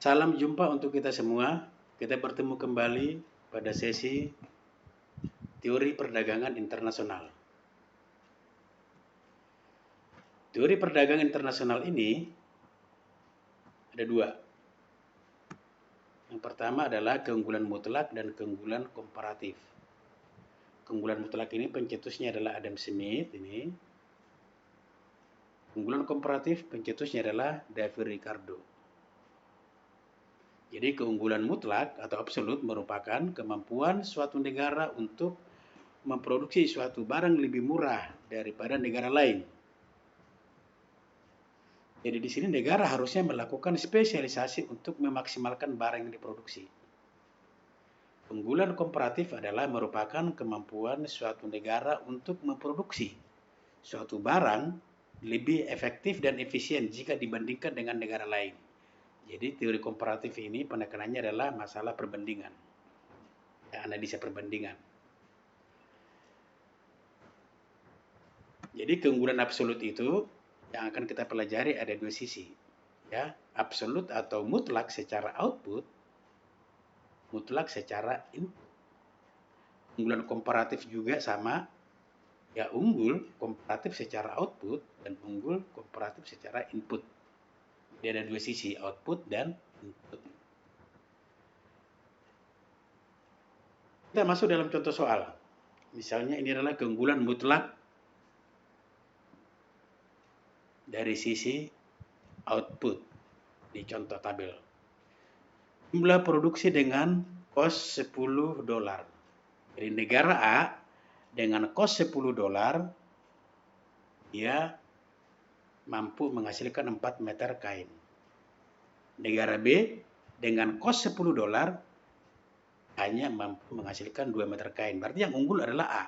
Salam jumpa untuk kita semua. Kita bertemu kembali pada sesi teori perdagangan internasional. Teori perdagangan internasional ini ada dua. Yang pertama adalah keunggulan mutlak dan keunggulan komparatif. Keunggulan mutlak ini pencetusnya adalah Adam Smith ini. Keunggulan komparatif pencetusnya adalah David Ricardo. Jadi keunggulan mutlak atau absolut merupakan kemampuan suatu negara untuk memproduksi suatu barang lebih murah daripada negara lain. Jadi di sini negara harusnya melakukan spesialisasi untuk memaksimalkan barang yang diproduksi. Keunggulan komparatif adalah merupakan kemampuan suatu negara untuk memproduksi suatu barang lebih efektif dan efisien jika dibandingkan dengan negara lain. Jadi teori komparatif ini penekanannya adalah masalah perbandingan, analisa perbandingan. Jadi keunggulan absolut itu yang akan kita pelajari ada dua sisi, ya, absolut atau mutlak secara output, mutlak secara input. Keunggulan komparatif juga sama, ya, unggul komparatif secara output dan unggul komparatif secara input. Jadi ada dua sisi, output dan input. Kita masuk dalam contoh soal. Misalnya ini adalah keunggulan mutlak dari sisi output di contoh tabel. Jumlah produksi dengan cost $10. Jadi negara A dengan cost $10 dia mampu menghasilkan 4 meter kain. Negara B dengan cost $10 hanya mampu menghasilkan 2 meter kain. Berarti yang unggul adalah A,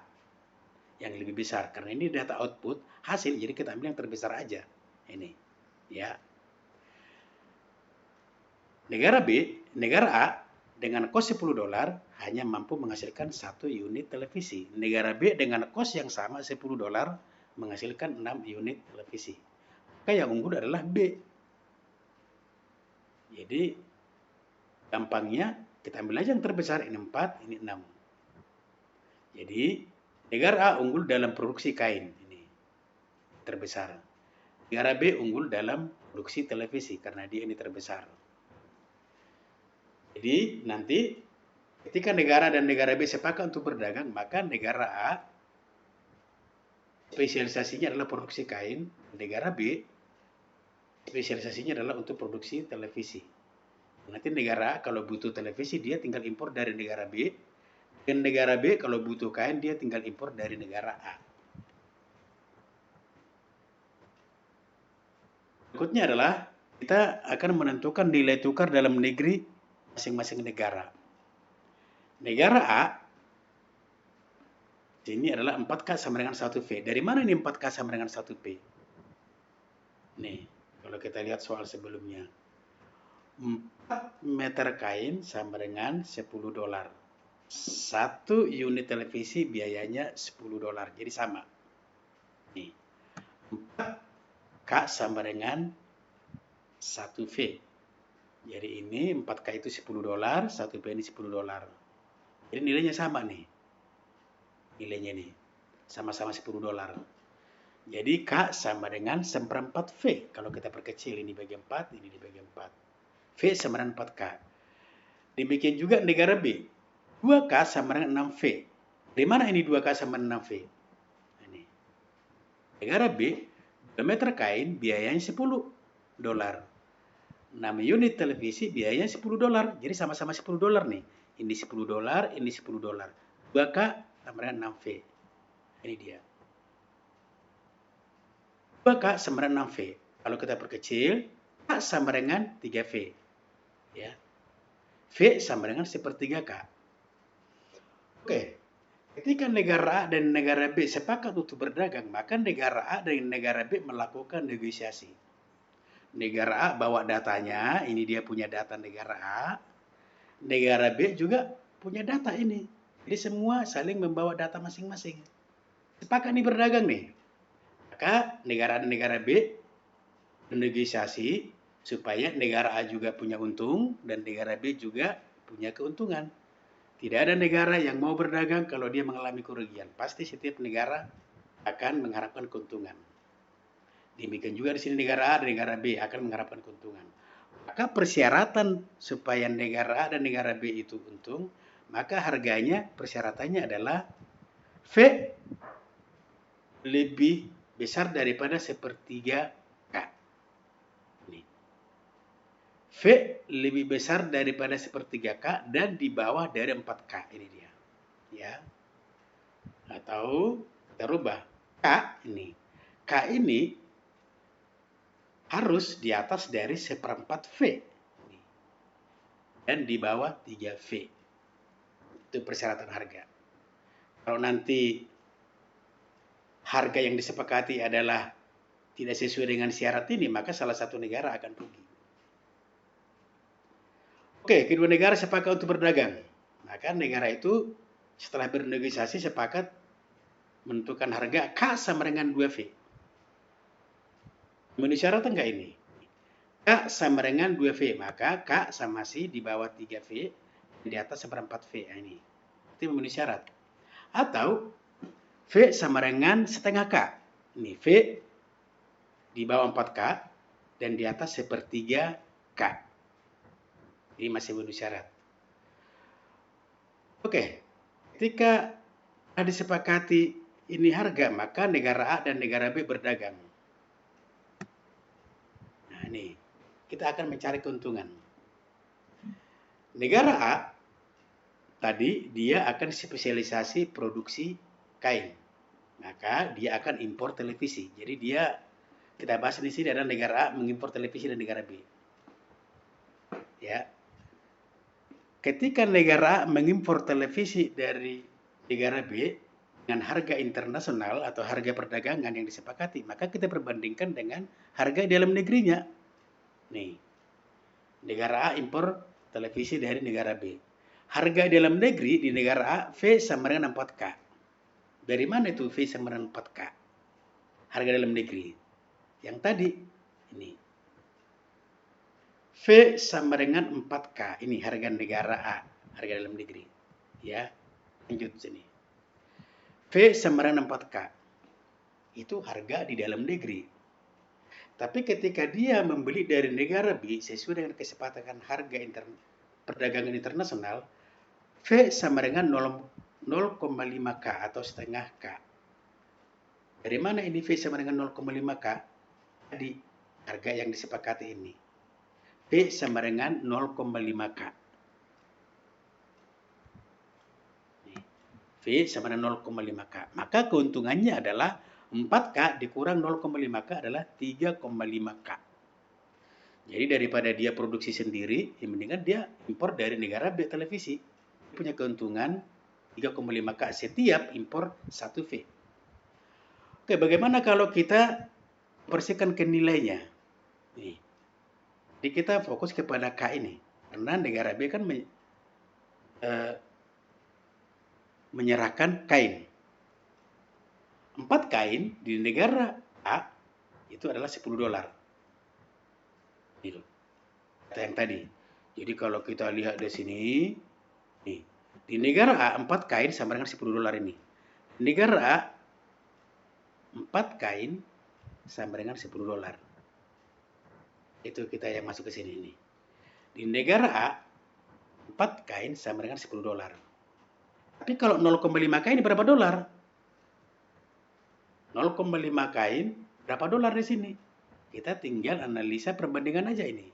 yang lebih besar. Karena ini data output, hasil, jadi kita ambil yang terbesar aja. Ini, ya. Negara A dengan cost $10 hanya mampu menghasilkan 1 unit televisi. Negara B dengan cost yang sama $10 menghasilkan 6 unit televisi. Maka yang unggul adalah B. Jadi gampangnya kita ambil aja yang terbesar, ini 4, ini 6. Jadi negara A unggul dalam produksi kain, ini terbesar. Negara B unggul dalam produksi televisi karena dia ini terbesar. Jadi nanti ketika negara dan negara B sepakat untuk berdagang, maka negara A spesialisasinya adalah produksi kain, negara B spesialisasinya adalah untuk produksi televisi. Nanti negara A kalau butuh televisi dia tinggal impor dari negara B, dan negara B kalau butuh kain dia tinggal impor dari negara A. Berikutnya adalah kita akan menentukan nilai tukar dalam negeri masing-masing negara. Negara A ini adalah 4K sama dengan 1V. Dari mana ini 4K sama dengan 1P? Nih, kalau kita lihat soal sebelumnya. 4 meter kain sama dengan $10. 1 unit televisi biayanya $10. Jadi sama. Nih. 4K sama dengan 1V. Jadi ini 4K itu $10, 1V ini $10. Jadi nilainya sama nih. Nilainya nih. Sama-sama $10. Jadi K sama dengan 1/4 V. Kalau kita perkecil ini bagi 4, ini dibagi 4. V sama dengan 4K. Demikian juga negara B. 2K sama dengan 6V. Dari mana ini 2K sama dengan 6V? Ini. Negara B, 2 meter kain biayanya $10. 6 unit televisi biayanya $10. Jadi sama-sama $10 nih. Ini $10, ini $10. 2K sama dengan 6V. Ini dia. 2K sama dengan 6V. Kalau kita perkecil, K sama dengan 3V. Ya. V sama dengan 1/3K. Oke. Ketika negara A dan negara B sepakat untuk berdagang, maka negara A dan negara B melakukan negosiasi. Negara A bawa datanya, ini dia punya data negara A. Negara B juga punya data ini. Jadi semua saling membawa data masing-masing. Sepakat nih berdagang nih. Maka negara A dan negara B bernegosiasi supaya negara A juga punya untung dan negara B juga punya keuntungan. Tidak ada negara yang mau berdagang kalau dia mengalami kerugian. Pasti setiap negara akan mengharapkan keuntungan. Demikian juga di sini negara A dan negara B akan mengharapkan keuntungan. Maka persyaratan supaya negara A dan negara B itu untung, maka harganya persyaratannya adalah V lebih besar daripada sepertiga K. Ini. V lebih besar daripada sepertiga K dan di bawah dari 4K. Ini dia. Ya. Atau kita rubah. K ini. K ini harus di atas dari seperempat V. Dan di bawah 3V. Itu persyaratan harga. Kalau nanti harga yang disepakati adalah tidak sesuai dengan syarat ini, maka salah satu negara akan rugi. Oke, kedua negara sepakat untuk berdagang. Maka negara itu setelah bernegosiasi sepakat menentukan harga K sama dengan 2V. Memenuhi syarat enggak ini? K sama dengan 2V, maka K sama si di bawah 3V, di atas seperempat V. Nah, ini. Itu memenuhi syarat. Atau V sama dengan setengah K. Ini V di bawah 4K dan di atas sepertiga K. Ini masih memenuhi syarat. Oke, ketika disepakati ini harga, maka negara A dan negara B berdagang. Nah, ini kita akan mencari keuntungan. Negara A tadi dia akan spesialisasi produksi kain. Maka dia akan impor televisi. Jadi dia, kita bahas di sini adalah negara A mengimpor televisi dan negara B. Ya. Ketika negara A mengimpor televisi dari negara B dengan harga internasional atau harga perdagangan yang disepakati, maka kita perbandingkan dengan harga dalam negerinya. Nih, negara A impor televisi dari negara B. Harga dalam negeri di negara A V sama dengan 4K. Dari mana itu V sama dengan 4K? Harga dalam negeri. Yang tadi, ini. V sama dengan 4K. Ini harga negara A. Harga dalam negeri. Ya, lanjut sini. V sama dengan 4K. Itu harga di dalam negeri. Tapi ketika dia membeli dari negara B, sesuai dengan kesepakatan harga perdagangan internasional, V sama dengan 0,5K atau setengah K. Dari mana ini V sama dengan 0,5K? Tadi harga yang disepakati ini. V sama dengan 0,5K. V sama dengan 0,5K. Maka keuntungannya adalah 4K dikurang 0,5K adalah 3,5K. Jadi daripada dia produksi sendiri, ya mendingan dia impor dari negara B televisi. Dia punya keuntungan 3,5K setiap impor 1V. Oke, bagaimana kalau kita bersihkan ke nilainya? Nih. Jadi kita fokus kepada K ini. Karena negara B kan menyerahkan kain. 4 kain di negara A itu adalah $10. Itu. Kata yang tadi. Jadi kalau kita lihat di sini, nih. Di negara A 4 kain sama dengan $10 ini. Di negara A 4 kain sama dengan $10. Itu kita yang masuk ke sini nih. Di negara A 4 kain sama dengan $10. Tapi kalau 0,5 kain berapa dolar? 0,5 kain berapa dolar di sini? Kita tinggal analisa perbandingan aja ini.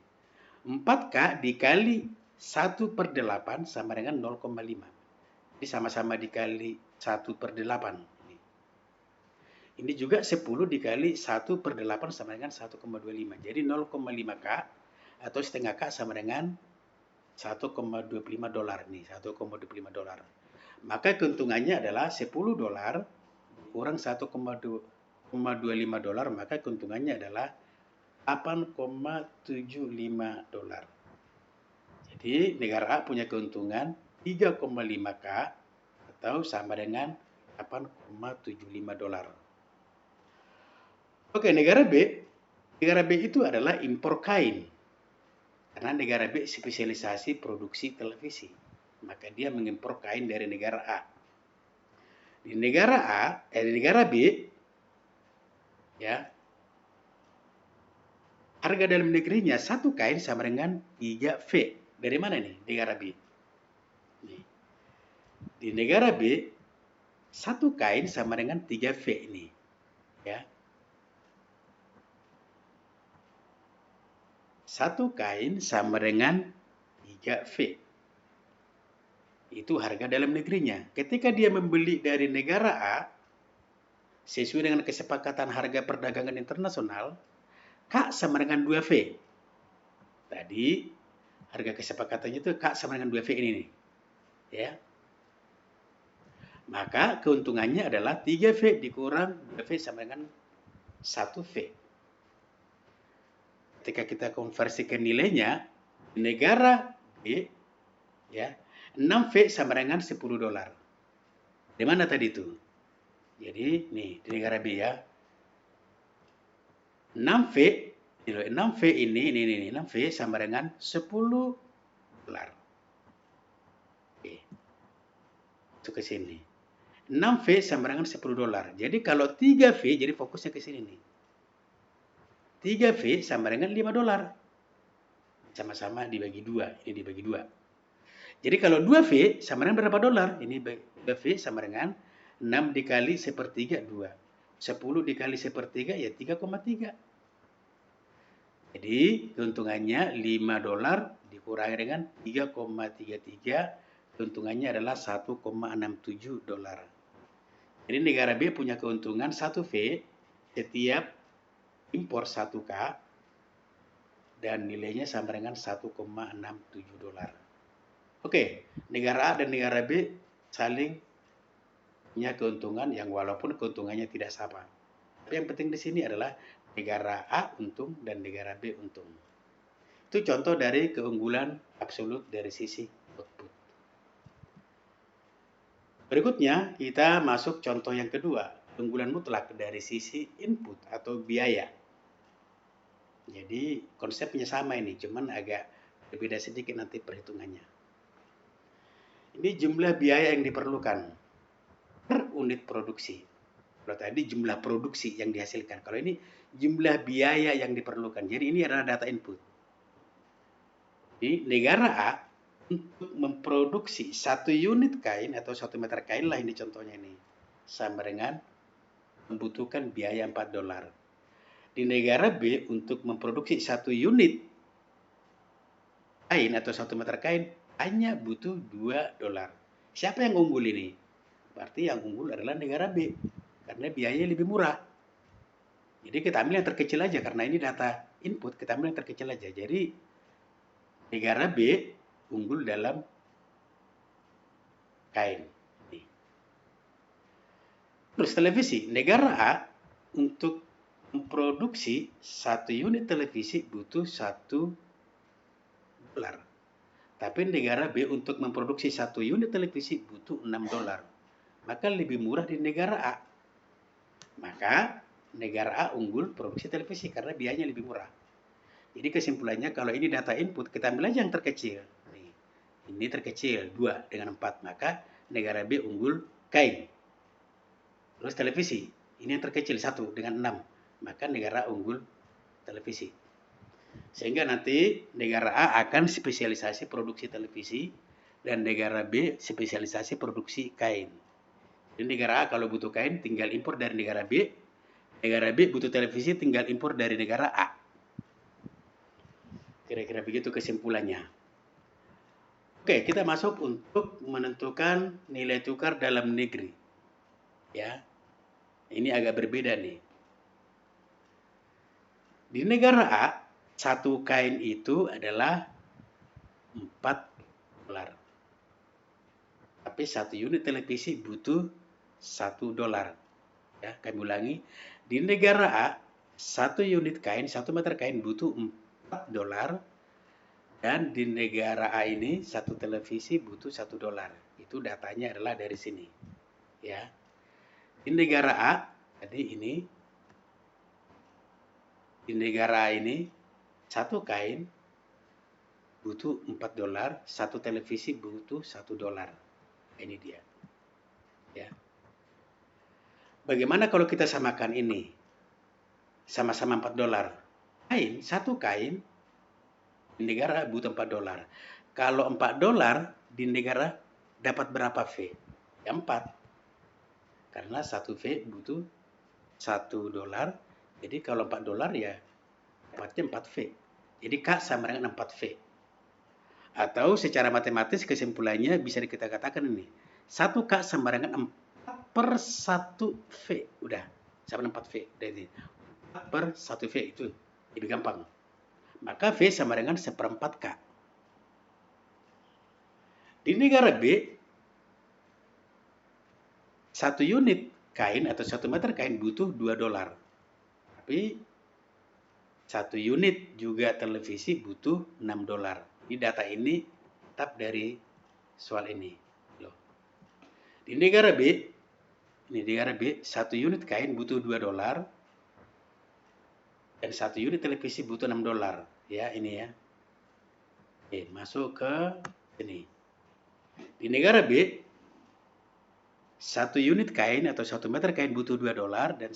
4K dikali 1/8 sama dengan 0,5. Jadi sama-sama dikali 1/8. Ini juga 10 dikali 1/8 sama dengan 1,25. Jadi 0,5K atau setengah K sama dengan $1,25 nih, $1,25. Maka keuntungannya adalah $10 kurang $1,25, maka keuntungannya adalah $8,75. Jadi negara A punya keuntungan 3,5K atau sama dengan $8,75. Oke, negara B itu adalah impor kain. Karena negara B spesialisasi produksi televisi, maka dia mengimpor kain dari negara A. Di negara B, ya, harga dalam negerinya satu kain sama dengan 3V. Dari mana nih negara B? Nih. Di negara B, satu kain sama dengan 3V ini. Ya. Satu kain sama dengan 3V. Itu harga dalam negerinya. Ketika dia membeli dari negara A, sesuai dengan kesepakatan harga perdagangan internasional, K sama dengan 2V. Tadi harga kesepakatannya itu K sama dengan 2V ini nih. Ya. Maka keuntungannya adalah 3V dikurang 2V sama dengan 1V. Ketika kita konversikan nilainya, di negara B, ya, 6V sama dengan $10. Di mana tadi itu? Jadi, nih, di negara B ya. 6V, 6V ini 6V sama dengan $10. Oke. Itu ke sini. 6V sama dengan $10. Jadi kalau 3V, jadi fokusnya ke sini nih. 3V sama dengan $5. Sama-sama dibagi 2. Ini dibagi 2. Jadi kalau 2V sama dengan berapa dolar? Ini 2V sama dengan 6 dikali sepertiga 2. 10 dikali sepertiga ya 3,3. Jadi keuntungannya $5 dikurangi dengan 3,33. Keuntungannya adalah $1,67. Jadi negara B punya keuntungan 1V setiap impor 1K dan nilainya sama dengan $1,67. Oke, negara A dan negara B saling punya keuntungan yang walaupun keuntungannya tidak sama. Tapi yang penting di sini adalah negara A untung dan negara B untung. Itu contoh dari keunggulan absolut dari sisi output. Berikutnya kita masuk contoh yang kedua, keunggulan mutlak dari sisi input atau biaya. Jadi konsepnya sama ini, cuman agak berbeda sedikit nanti perhitungannya. Ini jumlah biaya yang diperlukan per unit produksi. Kalau tadi jumlah produksi yang dihasilkan. Kalau ini jumlah biaya yang diperlukan. Jadi ini adalah data input. Di negara A, untuk memproduksi 1 unit kain atau 1 meter kain lah ini contohnya ini. Sama dengan membutuhkan biaya $4. Di negara B, untuk memproduksi 1 unit kain atau 1 meter kain, hanya butuh $2. Siapa yang unggul ini? Berarti yang unggul adalah negara B. Karena biayanya lebih murah. Jadi kita ambil yang terkecil aja. Karena ini data input, kita ambil yang terkecil aja. Jadi negara B unggul dalam kain. Terus televisi. Negara A untuk memproduksi 1 unit televisi butuh $1. Tapi negara B untuk memproduksi 1 unit televisi butuh $6. Maka lebih murah di negara A. Maka negara A unggul produksi televisi karena biayanya lebih murah. Jadi kesimpulannya kalau ini data input, kita ambil aja yang terkecil. Ini terkecil, 2 dengan 4. Maka negara B unggul kain. Terus televisi, ini yang terkecil, 1 dengan 6. Maka negara A unggul televisi. Sehingga nanti negara A akan spesialisasi produksi televisi dan negara B spesialisasi produksi kain. Jadi negara A kalau butuh kain tinggal impor dari negara B. Negara B butuh televisi tinggal impor dari negara A. Kira-kira begitu kesimpulannya. Oke, kita masuk untuk menentukan nilai tukar dalam negeri. Ya. Ini agak berbeda nih. Di negara A, satu kain itu adalah $4. Tapi 1 unit televisi butuh $1. Ya, kami ulangi. Di negara A, 1 unit kain, 1 meter kain butuh $4. Dan di negara A ini, 1 televisi butuh $1. Itu datanya adalah dari sini. Ya. Di negara A, tadi ini, di negara A ini, 1 kain butuh $4, satu televisi butuh $1. Ini dia. Ya. Bagaimana kalau kita samakan ini? Sama-sama $4. Satu kain di negara butuh $4. Kalau $4 di negara dapat berapa V? Ya 4. Karena satu V butuh $1. Jadi kalau $4 ya dapatnya 4V. Jadi K sama dengan 4V. Atau secara matematis kesimpulannya bisa kita katakan ini. 1K sama dengan 4/1V. Udah, sama dengan 4V. Jadi 4/1V itu lebih gampang. Maka V sama dengan 1/4K. Di negara B, 1 unit kain atau 1 meter kain butuh $2. Tapi 1 unit juga televisi butuh $6. Ini data ini tetap dari soal ini. Loh. Di negara B, 1 unit kain butuh $2 dan 1 unit televisi butuh $6. Ya, ini ya. Oke, masuk ke sini. Di negara B, 1 unit kain atau 1 meter kain butuh $2 dan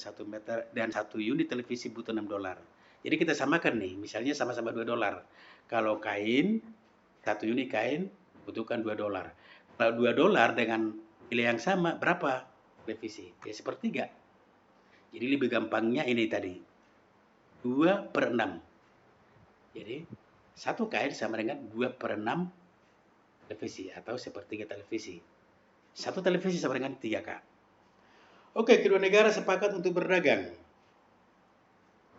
1 unit televisi butuh $6. Jadi kita samakan nih, misalnya sama-sama $2. Kalau kain, 1 unit kain butuhkan $2. Kalau $2 dengan nilai yang sama, berapa televisi? Ya sepertiga. Jadi lebih gampangnya ini tadi. 2/6. Jadi, satu kain sama dengan 2/6 televisi atau sepertiga televisi. Satu televisi sama dengan 3K. Oke, kedua negara sepakat untuk berdagang.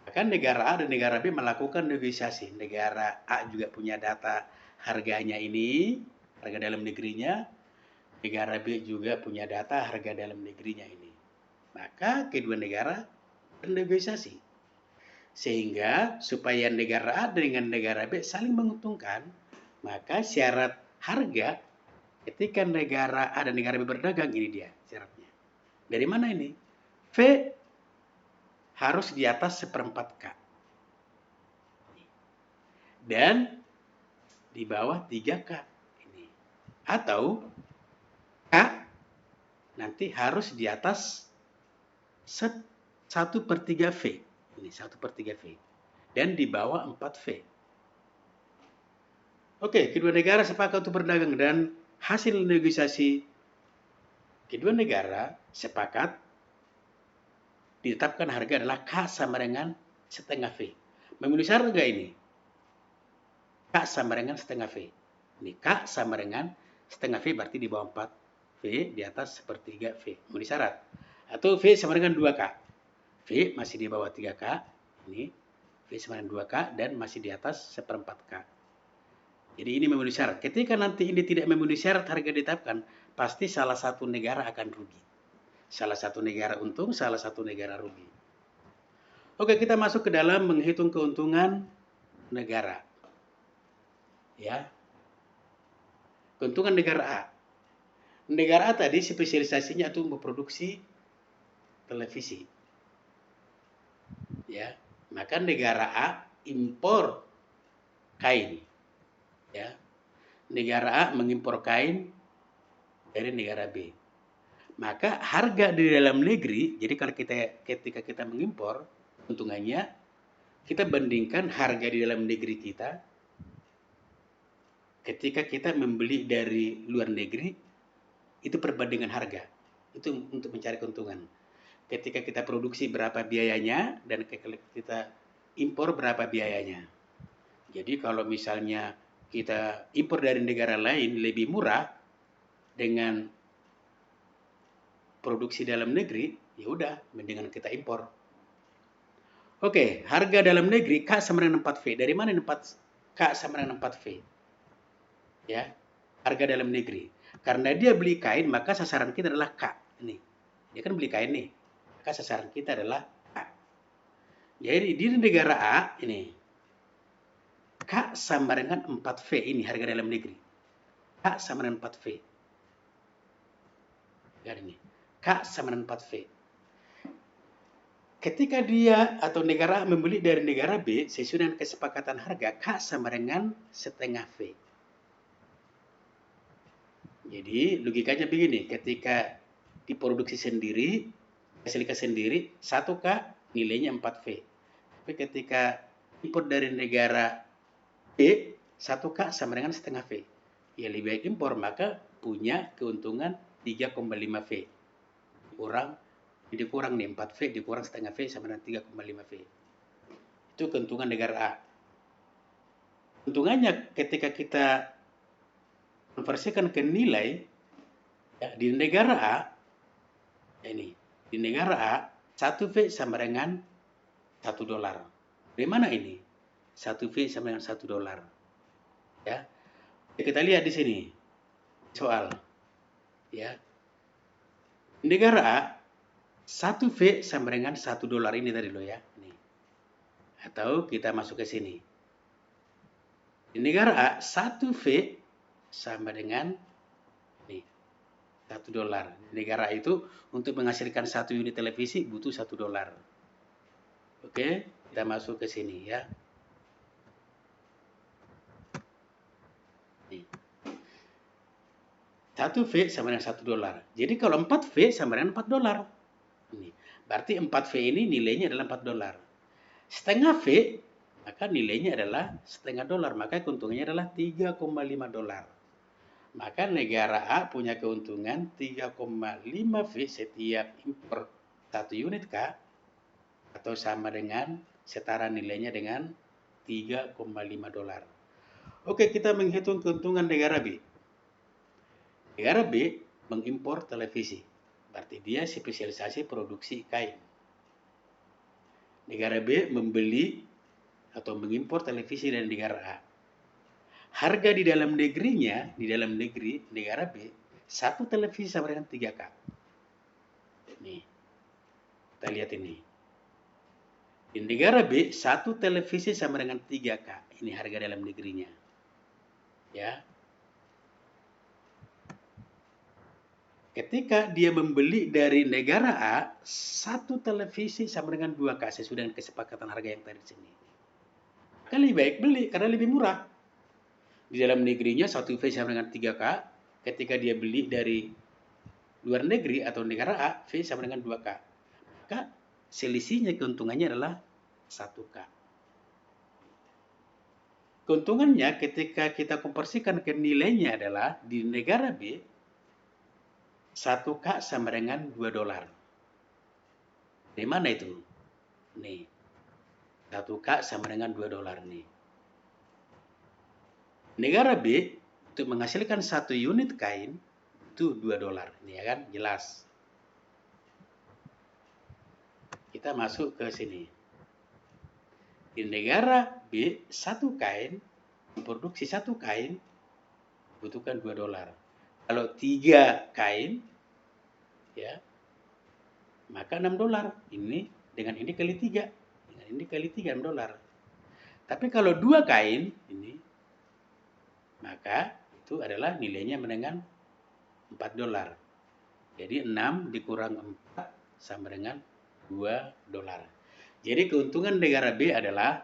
Bahkan negara A dan negara B melakukan negosiasi. Negara A juga punya data harganya ini, harga dalam negerinya. Negara B juga punya data harga dalam negerinya ini. Maka kedua negara bernegosiasi. Sehingga supaya negara A dengan negara B saling menguntungkan, maka syarat harga ketika negara A dan negara B berdagang, ini dia syaratnya. Dari mana ini? V harus di atas 1/4K. Dan di bawah 3K. Ini. Atau K nanti harus di atas 1/3V. Ini 1/3V. Dan di bawah 4V. Oke, kedua negara sepakat untuk berdagang dan hasil negosiasi kedua negara sepakat ditetapkan harga adalah K sama dengan setengah V. Memenuhi syarat enggak ini? K sama dengan setengah V. Ini K sama dengan setengah V berarti di bawah 4V, di atas sepertiga V. Memenuhi syarat. Atau V sama dengan 2K. V masih di bawah 3K. Ini V sama dengan 2K dan masih di atas 1/4K. Jadi ini memenuhi syarat. Ketika nanti ini tidak memenuhi syarat harga ditetapkan, pasti salah satu negara akan rugi. Salah satu negara untung, salah satu negara rugi. Oke, kita masuk ke dalam menghitung keuntungan negara. Ya. Keuntungan negara A. Negara A tadi spesialisasinya itu memproduksi televisi. Ya. Maka negara A impor kain. Ya. Negara A mengimpor kain dari negara B. Maka harga di dalam negeri, jadi kalau ketika kita mengimpor, keuntungannya kita bandingkan harga di dalam negeri kita ketika kita membeli dari luar negeri, itu perbandingan harga. Itu untuk mencari keuntungan. Ketika kita produksi berapa biayanya dan kita impor berapa biayanya. Jadi kalau misalnya kita impor dari negara lain lebih murah dengan produksi dalam negeri, ya udah, mendingan kita impor. Oke, harga dalam negeri K sama dengan 4V. Dari mana 4K sama dengan 4V? Ya, harga dalam negeri. Karena dia beli kain, maka sasaran kita adalah K. Ini, dia kan beli kain nih, maka sasaran kita adalah K. Jadi di negara A ini K sama dengan 4V, ini harga dalam negeri. K sama dengan 4V. Lihat ini. K sama dengan 4V. Ketika dia atau negara A membeli dari negara B sesuai dengan kesepakatan harga, K sama dengan setengah V. Jadi logikanya begini, ketika diproduksi sendiri, hasilkan sendiri, 1K nilainya 4V. Tapi ketika impor dari negara B, 1K sama dengan setengah V. Ya lebih baik impor, maka punya keuntungan 3,5V. Dikurang nih 4V, dikurang setengah V sama dengan 3,5V. Itu keuntungan negara A. Keuntungannya ketika kita konversikan ke nilai, ya, di negara A, ini, di negara A, 1V sama dengan $1. Dari mana ini? 1V sama dengan $1. Ya. Kita lihat di sini. Soal. Ya. Negara A, 1V sama dengan $1 ini tadi loh ya. Nih. Atau kita masuk ke sini. Di negara A, 1V sama dengan nih, $1. Di negara A itu untuk menghasilkan 1 unit televisi butuh $1. Oke, kita masuk ke sini ya. Nih. 1V sama dengan $1. Jadi kalau 4V sama dengan $4. Ini. Berarti 4V ini nilainya adalah $4. Setengah V, maka nilainya adalah setengah dolar. Maka keuntungannya adalah $3,5. Maka negara A punya keuntungan 3,5V setiap impor 1 unit K, atau sama dengan setara nilainya dengan $3,5. Oke, kita menghitung keuntungan negara B. Negara B mengimpor televisi, berarti dia spesialisasi produksi kain. Negara B membeli atau mengimpor televisi dari negara A. Harga di dalam negerinya, di dalam negeri negara B, satu televisi sama dengan 3K. Nih, kita lihat ini. Di negara B, satu televisi sama dengan 3K. Ini harga dalam negerinya. Ya. Ketika dia membeli dari negara A, satu televisi sama dengan 2K sesuai dengan kesepakatan harga yang tadi sini. Kan lebih baik beli karena lebih murah. Di dalam negerinya 1V sama dengan 3K, ketika dia beli dari luar negeri atau negara A, V sama dengan 2K. Maka selisihnya keuntungannya adalah 1K. Keuntungannya ketika kita konversikan ke nilainya adalah di negara B, 1K sama dengan $2. Di mana itu? Nih. 1K sama dengan $2 nih. Negara B untuk menghasilkan 1 unit kain itu $2. Ini ya kan, jelas. Kita masuk ke sini. Di negara B, 1 kain, memproduksi 1 kain butuhkan $2. Kalau 3 kain, ya, maka $6. Ini dengan ini kali 3. Dengan ini kali 3, $6. Tapi kalau 2 kain, ini, maka itu adalah nilainya dengan $4. Jadi 6 dikurang 4 sama dengan $2. Jadi keuntungan negara B adalah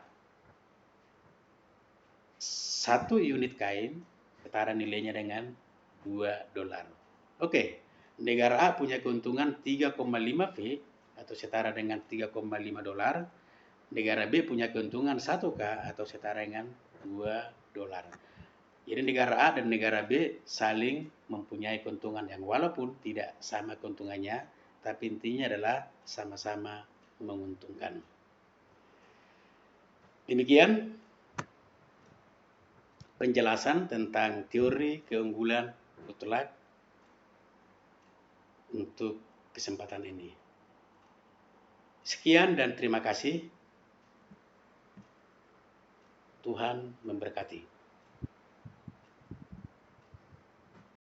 1 unit kain setara nilainya dengan $2. Oke, negara A punya keuntungan 3,5V atau setara dengan $3,5. Negara B punya keuntungan 1K atau setara dengan $2. Jadi negara A dan negara B saling mempunyai keuntungan yang walaupun tidak sama keuntungannya, tapi intinya adalah sama-sama menguntungkan. Demikian penjelasan tentang teori keunggulan mutlak untuk kesempatan ini. Sekian dan terima kasih. Tuhan memberkati.